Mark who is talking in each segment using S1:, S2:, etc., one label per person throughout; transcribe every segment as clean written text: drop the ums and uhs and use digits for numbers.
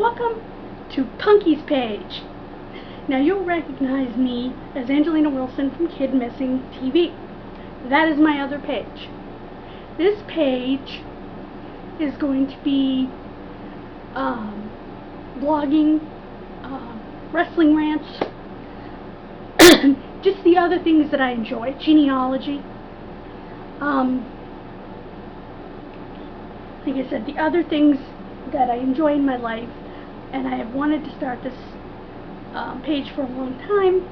S1: Welcome to Punky's page. Now you'll recognize me as Angelina Wilson from Kid Missing TV. That is my other page. This page is going to be blogging, wrestling rants, just the other things that I enjoy, genealogy. Like I said, the other things that I enjoy in my life, and I have wanted to start this page for a long time,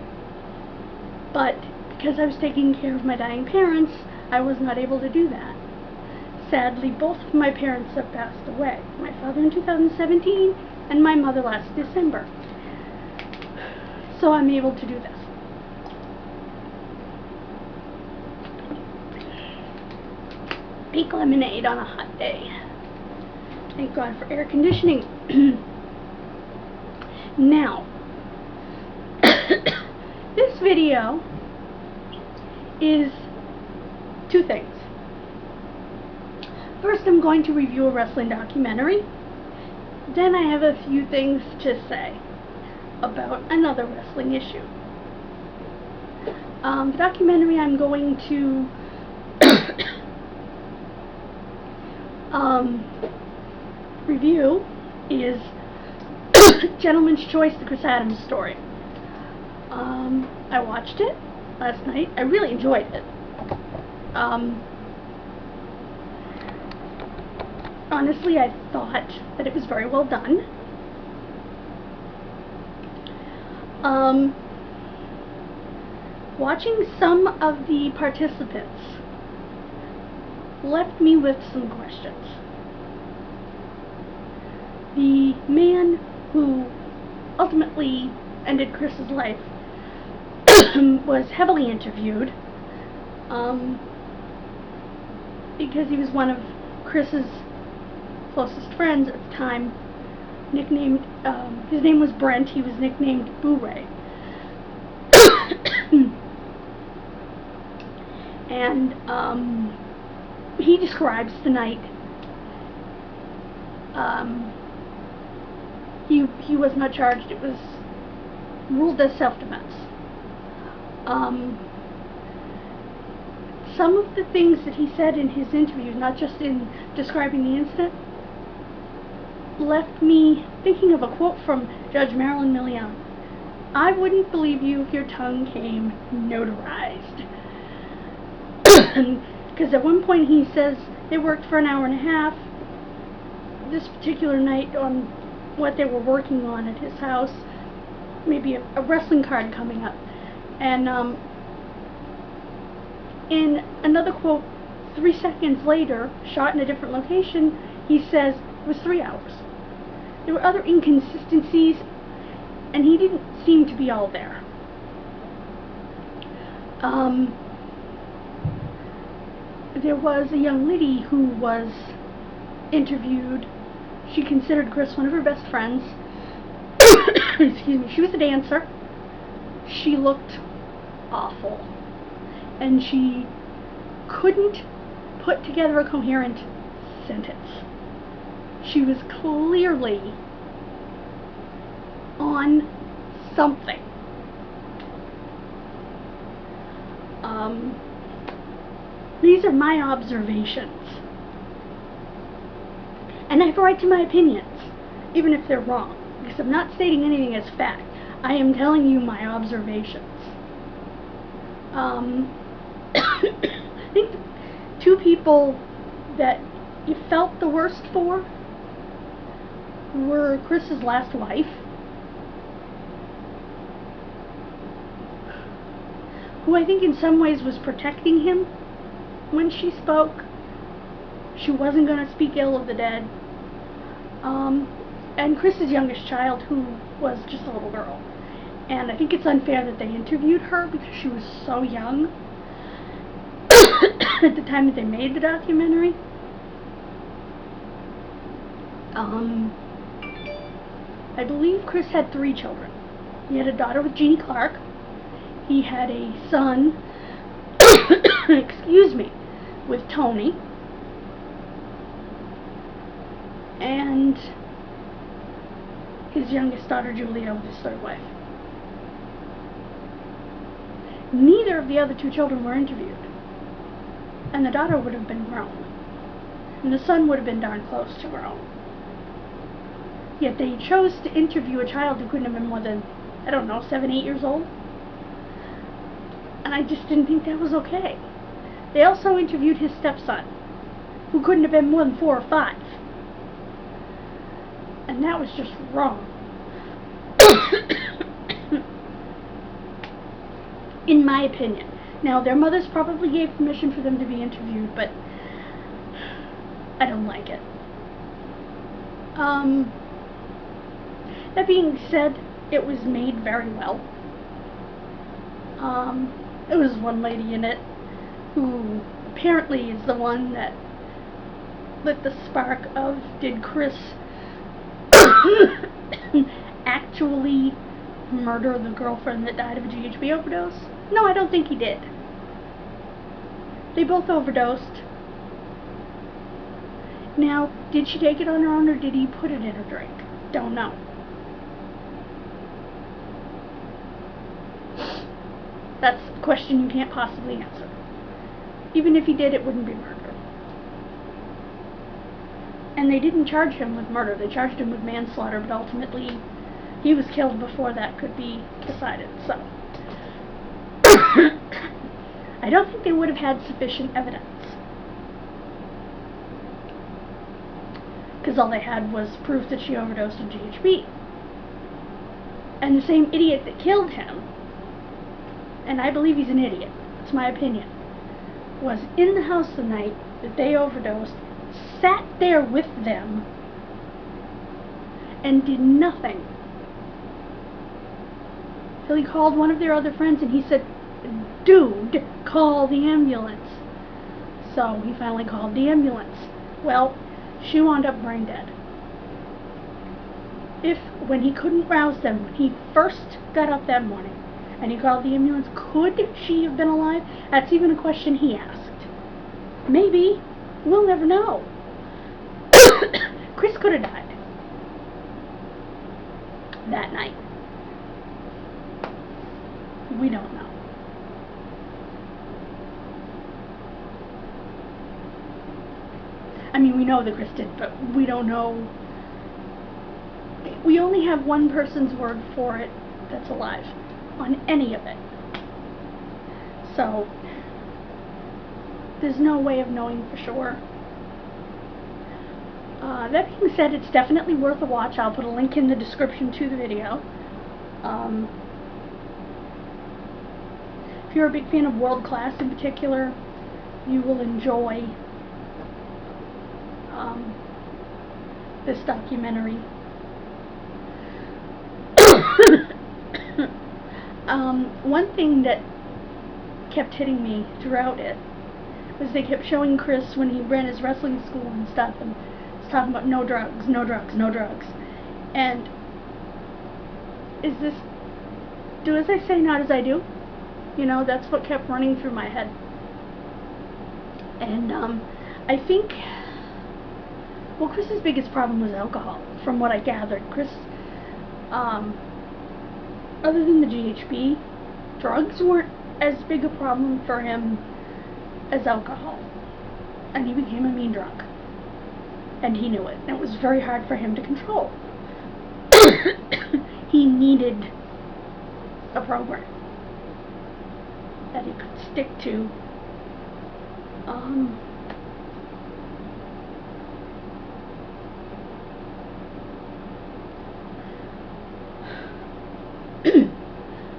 S1: but because I was taking care of my dying parents, I was not able to do that. Sadly, both of my parents have passed away. My father in 2017, and my mother last December. So I'm able to do this. Pink lemonade on a hot day. Thank God for air conditioning. Now, this video is two things. First, I'm going to review a wrestling documentary. Then I have a few things to say about another wrestling issue. The documentary I'm going to review is Gentleman's Choice, the Chris Adams story. I watched it last night. I really enjoyed it. Honestly, I thought that it was very well done. Watching some of the participants left me with some questions. The man who ultimately ended Chris's life was heavily interviewed because he was one of Chris's closest friends at the time, nicknamed, his name was Brent, he was nicknamed Boo Ray. And he describes the night. He was not charged, it was ruled as self-defense. Some of the things that he said in his interview, not just in describing the incident, left me thinking of a quote from Judge Marilyn Milian. I wouldn't believe you if your tongue came notarized. Because at one point he says they worked for an hour and a half this particular night on what they were working on at his house, maybe a wrestling card coming up. And in another quote, 3 seconds later, shot in a different location, he says it was 3 hours. There were other inconsistencies, and he didn't seem to be all there. There was a young lady who was interviewed. She considered Chris one of her best friends. Excuse me. She was a dancer. She looked awful. And she couldn't put together a coherent sentence. She was clearly on something. These are my observations. And I have a right to my opinions, even if they're wrong, because I'm not stating anything as fact. I am telling you my observations. I think the two people that you felt the worst for were Chris's last wife, who I think in some ways was protecting him when she spoke. She wasn't going to speak ill of the dead. And Chris's youngest child, who was just a little girl. And I think it's unfair that they interviewed her because she was so young at the time that they made the documentary. I believe Chris had 3 children. He had a daughter with Jeannie Clark. He had a son, excuse me, with Tony. And his youngest daughter Julia with his third wife. Neither of the other two children were interviewed, and the daughter would have been grown, and the son would have been darn close to grown. Yet they chose to interview a child who couldn't have been more than, I don't know, 7, 8 years old. And I just didn't think that was okay. They also interviewed his stepson, who couldn't have been more than 4 or 5. And that was just wrong. In my opinion. Now, their mothers probably gave permission for them to be interviewed, but I don't like it. That being said, it was made very well. There was one lady in it who apparently is the one that lit the spark of, did Chris actually murder the girlfriend that died of a GHB overdose? No, I don't think he did. They both overdosed. Now, did she take it on her own or did he put it in her drink? Don't know. That's a question you can't possibly answer. Even if he did, it wouldn't be murder. And they didn't charge him with murder. They charged him with manslaughter, but ultimately he was killed before that could be decided. So I don't think they would have had sufficient evidence, because all they had was proof that she overdosed on GHB. And the same idiot that killed him, and I believe he's an idiot, that's my opinion, was in the house the night that they overdosed, sat there with them, and did nothing. Till he called one of their other friends and he said, "Dude, call the ambulance." So he finally called the ambulance. Well, she wound up brain dead. If, when he couldn't rouse them, when he first got up that morning, and he called the ambulance, could she have been alive? That's even a question he asked. Maybe. We'll never know. Chris could have died that night. We don't know. I mean, we know that Chris did, but we don't know. We only have one person's word for it that's alive on any of it. So there's no way of knowing for sure. That being said, it's definitely worth a watch. I'll put a link in the description to the video. If you're a big fan of World Class in particular, you will enjoy this documentary. One thing that kept hitting me throughout it was they kept showing Chris when he ran his wrestling school and stuff, and was talking about no drugs, no drugs, no drugs. And is this do as I say, not as I do? You know, that's what kept running through my head. And I think, well, Chris's biggest problem was alcohol, from what I gathered. Chris, other than the GHB, drugs weren't as big a problem for him as alcohol. And he became a mean drunk. And he knew it. And it was very hard for him to control. He needed a program that he could stick to.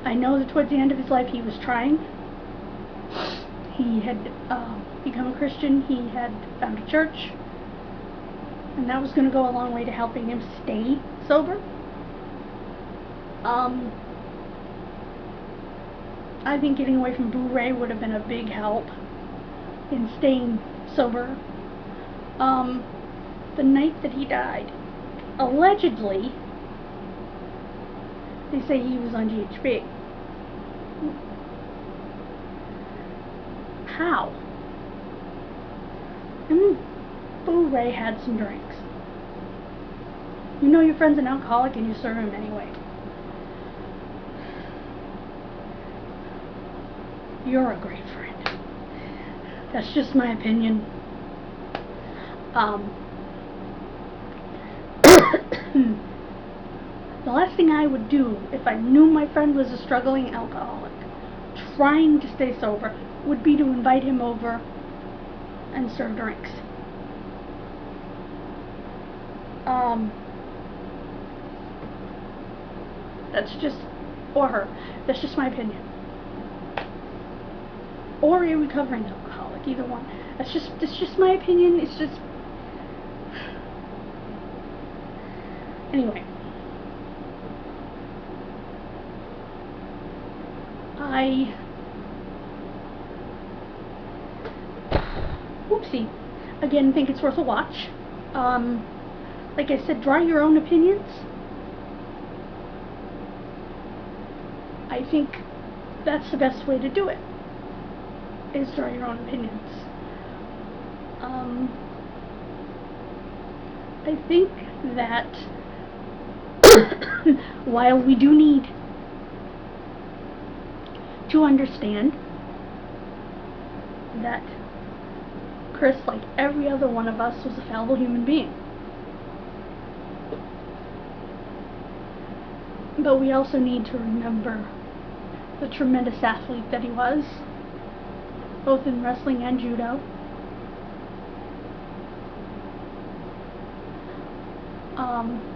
S1: I know that towards the end of his life he was trying. He had become a Christian. He had found a church. And that was going to go a long way to helping him stay sober. I think getting away from Boo-Ray would have been a big help in staying sober. The night that he died, allegedly, they say he was on GHB. How? Boo-Ray had some drinks. You know your friend's an alcoholic and you serve him anyway. You're a great friend. That's just my opinion. The last thing I would do if I knew my friend was a struggling alcoholic, trying to stay sober, would be to invite him over and serve drinks. That's just, or her. That's just my opinion. Or a recovering alcoholic, either one. It's just my opinion. It's just, anyway. Whoopsie. Again, think it's worth a watch. Like I said, draw your own opinions. I think that's the best way to do it, is draw your own opinions. I think that while we do need to understand that Chris, like every other one of us, was a fallible human being, but we also need to remember the tremendous athlete that he was, both in wrestling and judo.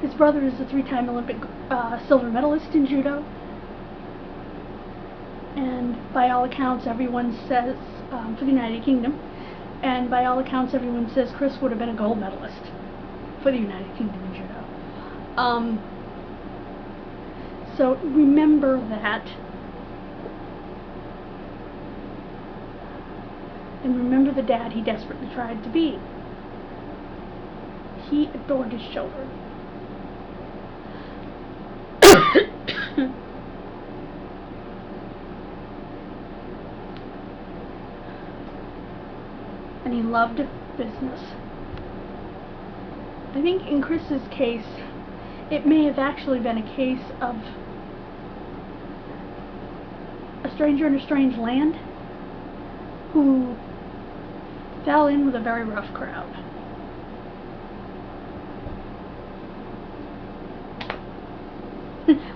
S1: His brother is a 3-time Olympic silver medalist in judo, and by all accounts everyone says, for the United Kingdom, and by all accounts everyone says Chris would have been a gold medalist for the United Kingdom in judo. So remember that, and remember the dad he desperately tried to be. He adored his children. And he loved business. I think in Chris's case, it may have actually been a case of a stranger in a strange land who fell in with a very rough crowd.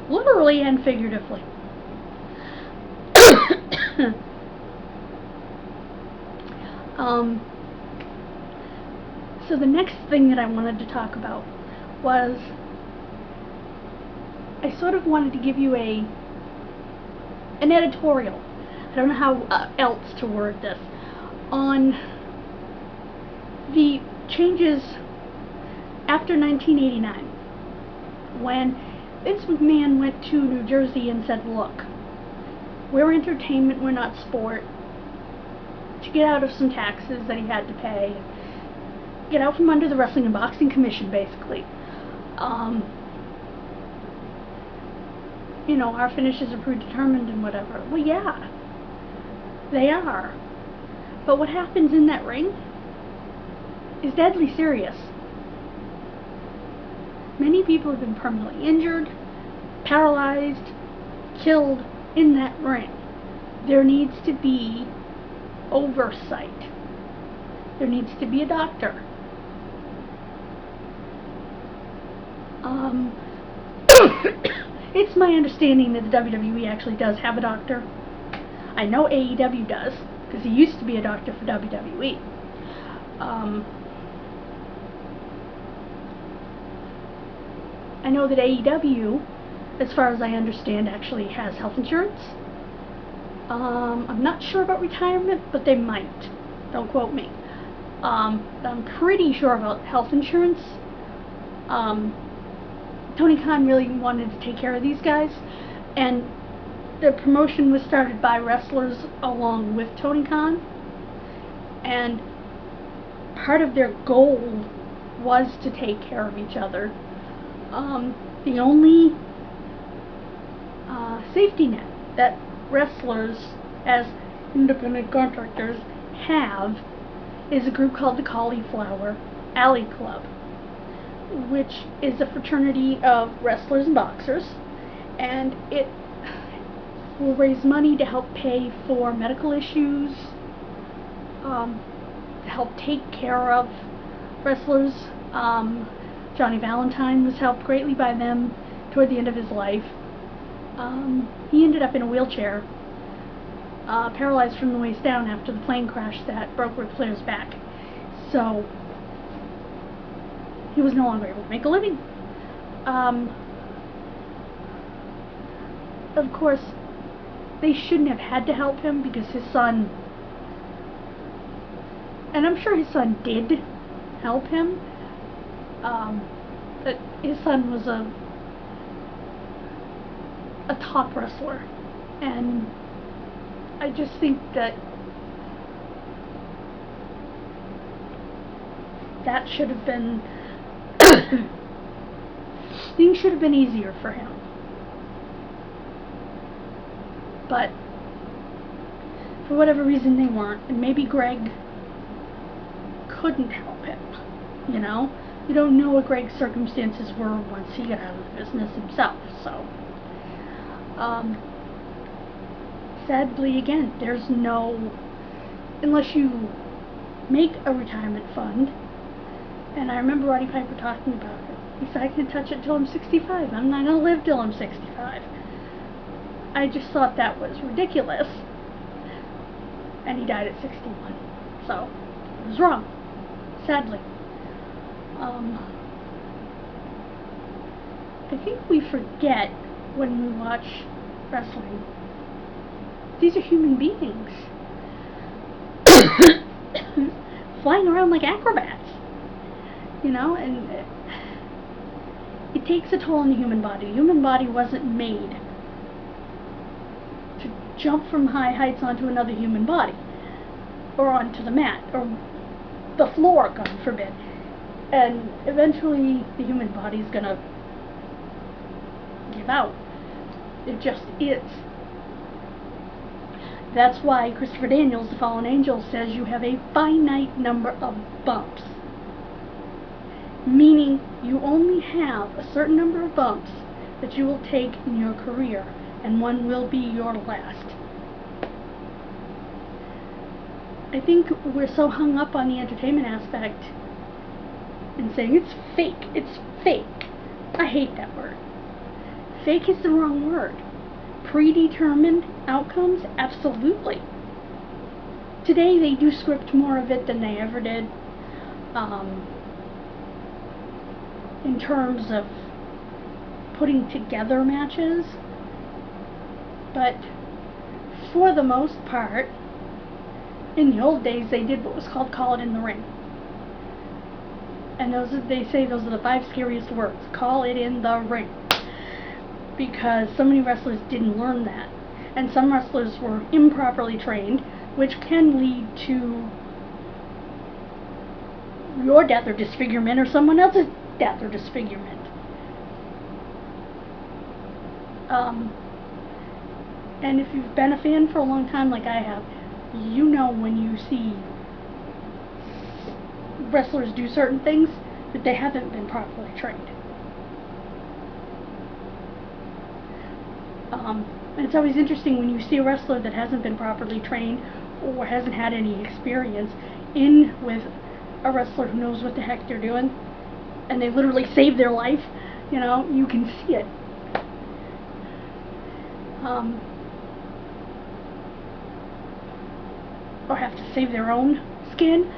S1: Literally and figuratively. So the next thing that I wanted to talk about was, I sort of wanted to give you an editorial, I don't know how else to word this, on the changes after 1989, when Vince McMahon went to New Jersey and said, look, we're entertainment, we're not sport, to get out of some taxes that he had to pay, get out from under the Wrestling and Boxing Commission, basically. You know, our finishes are predetermined and whatever. Well, yeah, they are. But what happens in that ring is deadly serious. Many people have been permanently injured, paralyzed, killed in that ring. There needs to be oversight. There needs to be a doctor. It's my understanding that the WWE actually does have a doctor. I know AEW does, because he used to be a doctor for WWE. I know that AEW, as far as I understand, actually has health insurance. I'm not sure about retirement, but they might. Don't quote me. I'm pretty sure about health insurance. Tony Khan really wanted to take care of these guys, and the promotion was started by wrestlers along with Tony Khan, and part of their goal was to take care of each other. The only safety net that wrestlers as independent contractors have is a group called the Cauliflower Alley Club. which is a fraternity of wrestlers and boxers, and it will raise money to help pay for medical issues, to help take care of wrestlers. Johnny Valentine was helped greatly by them toward the end of his life. He ended up in a wheelchair, paralyzed from the waist down after the plane crash that broke Ric Flair's back. So he was no longer able to make a living. Of course, they shouldn't have had to help him because his son, and I'm sure his son did help him, but his son was a top wrestler, and I just think that should have been things should have been easier for him. But for whatever reason they weren't, and maybe Greg couldn't help him, you know? You don't know what Greg's circumstances were once he got out of the business himself, so sadly, again, there's no, unless you make a retirement fund, and I remember Roddy Piper talking about it. He said, I can touch it till I'm 65. I'm not going to live till I'm 65. I just thought that was ridiculous. And he died at 61. So, I was wrong. Sadly. I think we forget when we watch wrestling. These are human beings. Flying around like acrobats. You know, and it takes a toll on the human body. The human body wasn't made to jump from high heights onto another human body, or onto the mat, or the floor, God forbid. And eventually the human body's gonna give out. It just is. That's why Christopher Daniels, the Fallen Angel, says you have a finite number of bumps. Meaning you only have a certain number of bumps that you will take in your career, and one will be your last. I think we're so hung up on the entertainment aspect and saying it's fake, it's fake. I hate that word. Fake is the wrong word. Predetermined outcomes? Absolutely. Today they do script more of it than they ever did. In terms of putting together matches, but for the most part, in the old days they did what was called call it in the ring. And they say those are the 5 scariest words. Call it in the ring. Because so many wrestlers didn't learn that. And some wrestlers were improperly trained, which can lead to your death or disfigurement, or someone else's death or disfigurement. And if you've been a fan for a long time like I have, you know when you see wrestlers do certain things that they haven't been properly trained. And it's always interesting when you see a wrestler that hasn't been properly trained or hasn't had any experience in with a wrestler who knows what the heck they're doing, and they literally save their life. You know, you can see it. Or have to save their own skin.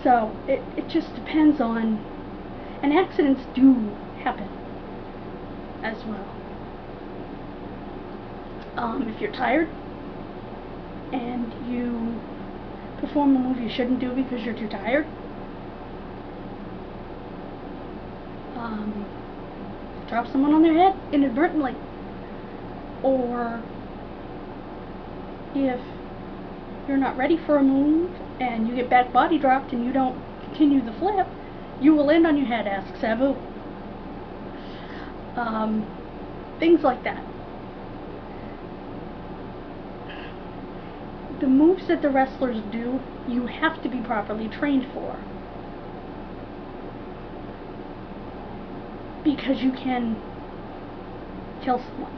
S1: So it just depends on, and accidents do happen as well. If you're tired and you perform a move you shouldn't do because you're too tired, drop someone on their head inadvertently, or if you're not ready for a move and you get back body dropped and you don't continue the flip, you will land on your head. Ask Sabu. Things like that. The moves that the wrestlers do, you have to be properly trained for. because you can kill someone.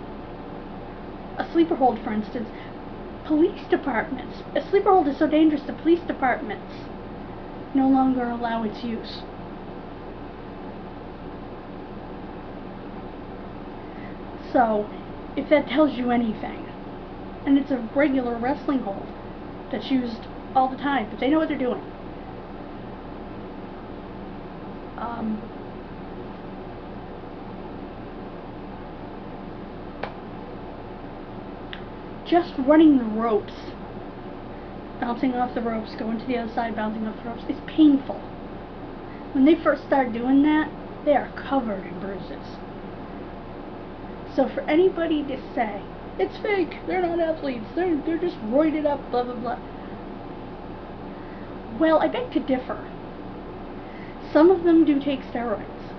S1: A sleeper hold, for instance, police departments. A sleeper hold is so dangerous that police departments no longer allow its use. So, if that tells you anything, and it's a regular wrestling hold that's used all the time, but they know what they're doing. Just running the ropes, bouncing off the ropes, going to the other side, bouncing off the ropes, is painful. When they first start doing that, they are covered in bruises. So for anybody to say, it's fake, they're not athletes, they're just roided up, blah blah blah. Well, I beg to differ. Some of them do take steroids,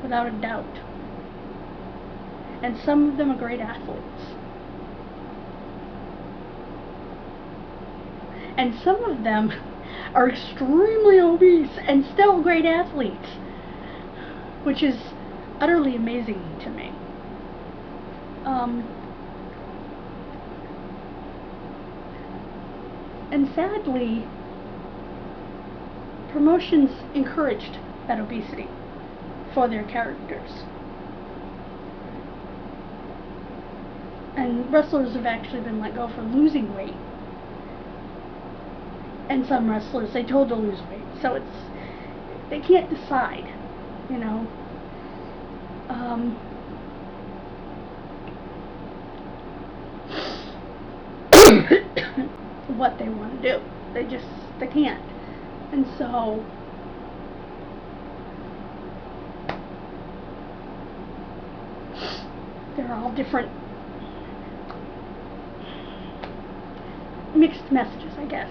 S1: without a doubt. And some of them are great athletes. And some of them are extremely obese and still great athletes, which is utterly amazing to me. And sadly, promotions encouraged that obesity for their characters. And wrestlers have actually been let go for losing weight. And some wrestlers, they told to lose weight. So they can't decide, you know. What they want to do. They can't. And so they're all different mixed messages, I guess.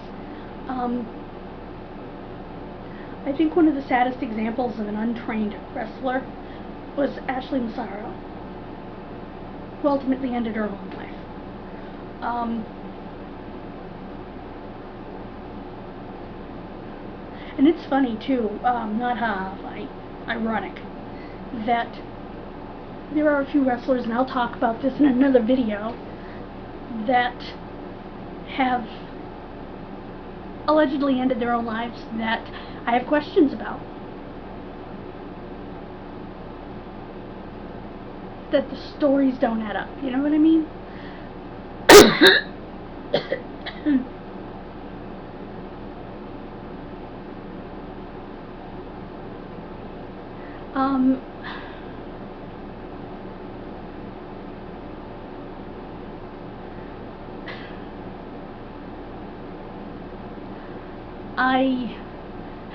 S1: I think one of the saddest examples of an untrained wrestler was Ashley Massaro, who ultimately ended her own life. And it's funny too, not funny, ironic, that there are a few wrestlers, and I'll talk about this in another video, that have allegedly ended their own lives that I have questions about. That the stories don't add up, you know what I mean? I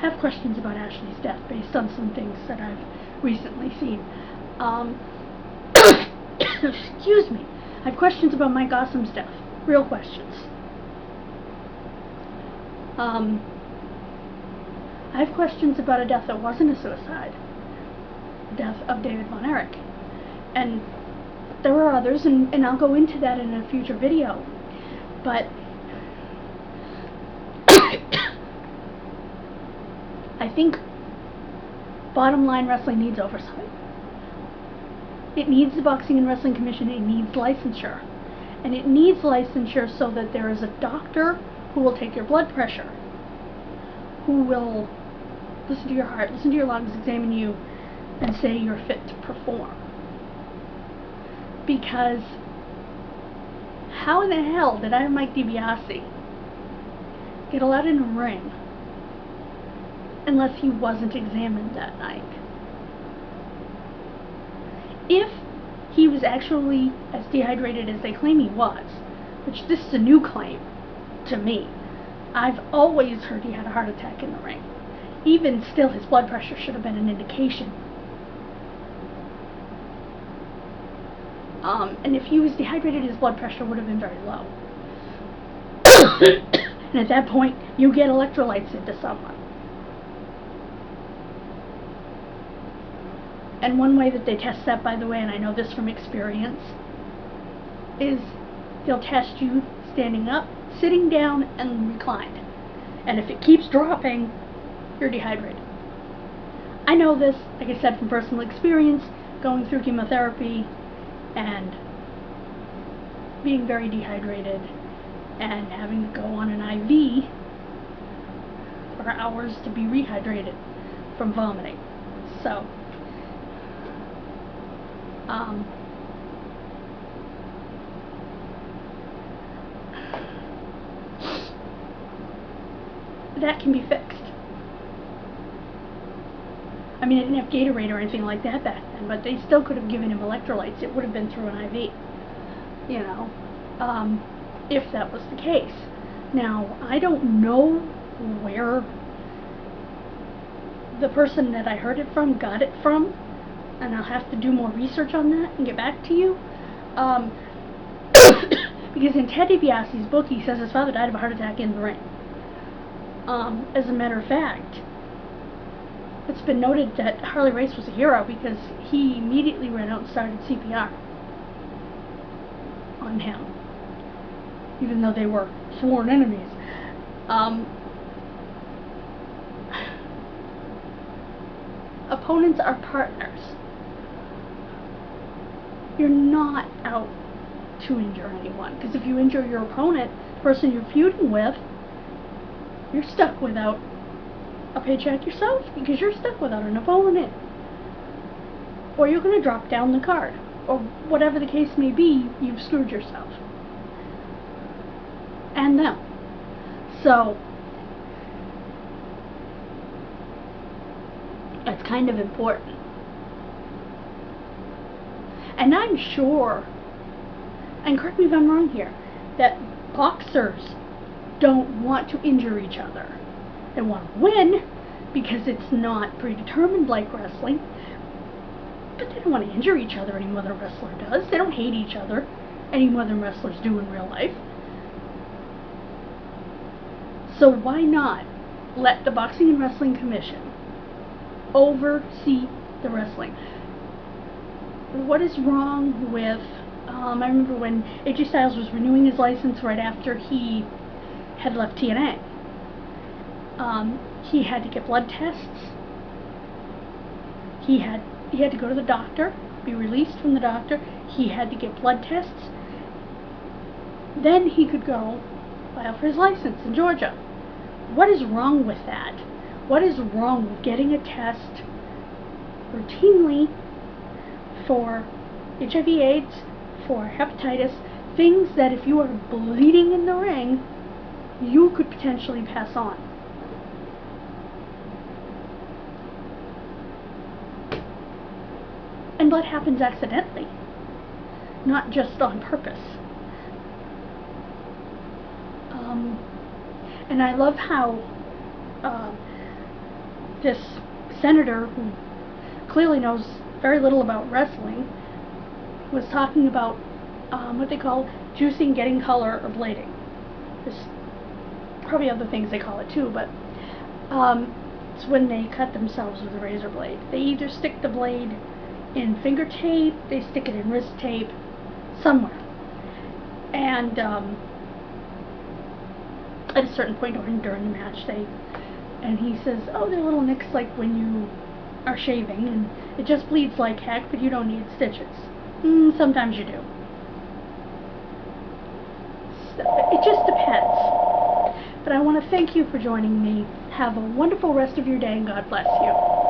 S1: have questions about Ashley's death based on some things that I've recently seen. Excuse me. I have questions about Mike Awesome's death. Real questions. I have questions about a death that wasn't a suicide. The death of David Von Erich. And there are others, and I'll go into that in a future video. But I think, bottom line, wrestling needs oversight. It needs the Boxing and Wrestling Commission. It needs licensure. And it needs licensure so that there is a doctor who will take your blood pressure, who will listen to your heart, listen to your lungs, examine you, and say you're fit to perform. Because how in the hell did Mike DiBiase get allowed in a ring unless he wasn't examined that night? If he was actually as dehydrated as they claim he was, which this is a new claim to me. I've always heard he had a heart attack in the ring. Even still, his blood pressure should have been an indication. And if he was dehydrated, his blood pressure would have been very low. And at that point, you get electrolytes into someone. And one way that they test that, by the way, and I know this from experience, is they'll test you standing up, sitting down, and reclined. And if it keeps dropping, you're dehydrated. I know this, like I said, from personal experience, going through chemotherapy and being very dehydrated and having to go on an IV for hours to be rehydrated from vomiting. So, that can be fixed. I mean, I didn't have Gatorade or anything like that back then, but they still could have given him electrolytes. It would have been through an IV, you know, if that was the case. Now, I don't know where the person that I heard it from got it from, and I'll have to do more research on that and get back to you. Because in Ted DiBiase's book, he says his father died of a heart attack in the ring. As a matter of fact, it's been noted that Harley Race was a hero because he immediately ran out and started CPR on him, even though they were sworn enemies. Opponents are partners. You're not out to injure anyone, because if you injure your opponent, the person you're feuding with, you're stuck without a paycheck yourself, because you're stuck without an opponent. Or you're going to drop down the card, or whatever the case may be, you've screwed yourself. And them. So, it's kind of important. And I'm sure, and correct me if I'm wrong here, that boxers don't want to injure each other. They want to win because it's not predetermined like wrestling, but they don't want to injure each other any more than a wrestler does. They don't hate each other any more than wrestlers do in real life. So why not let the Boxing and Wrestling Commission oversee the wrestling? What is wrong with, I remember when AJ Styles was renewing his license right after he had left TNA. He had to get blood tests. He had to go to the doctor, be released from the doctor. He had to get blood tests. Then he could go file for his license in Georgia. What is wrong with that? What is wrong with getting a test routinely for HIV/AIDS, for hepatitis, things that if you are bleeding in the ring, you could potentially pass on? And blood happens accidentally, not just on purpose. And I love how this senator, who clearly knows very little about wrestling, was talking about what they call juicing, getting color, or blading. There's probably other things they call it too, but it's when they cut themselves with a razor blade. They either stick the blade in finger tape, they stick it in wrist tape, somewhere. And at a certain point during the match, and he says, oh, they're little nicks like when you are shaving, and it just bleeds like heck, but you don't need stitches. Sometimes you do. So, it just depends. But I want to thank you for joining me. Have a wonderful rest of your day, and God bless you.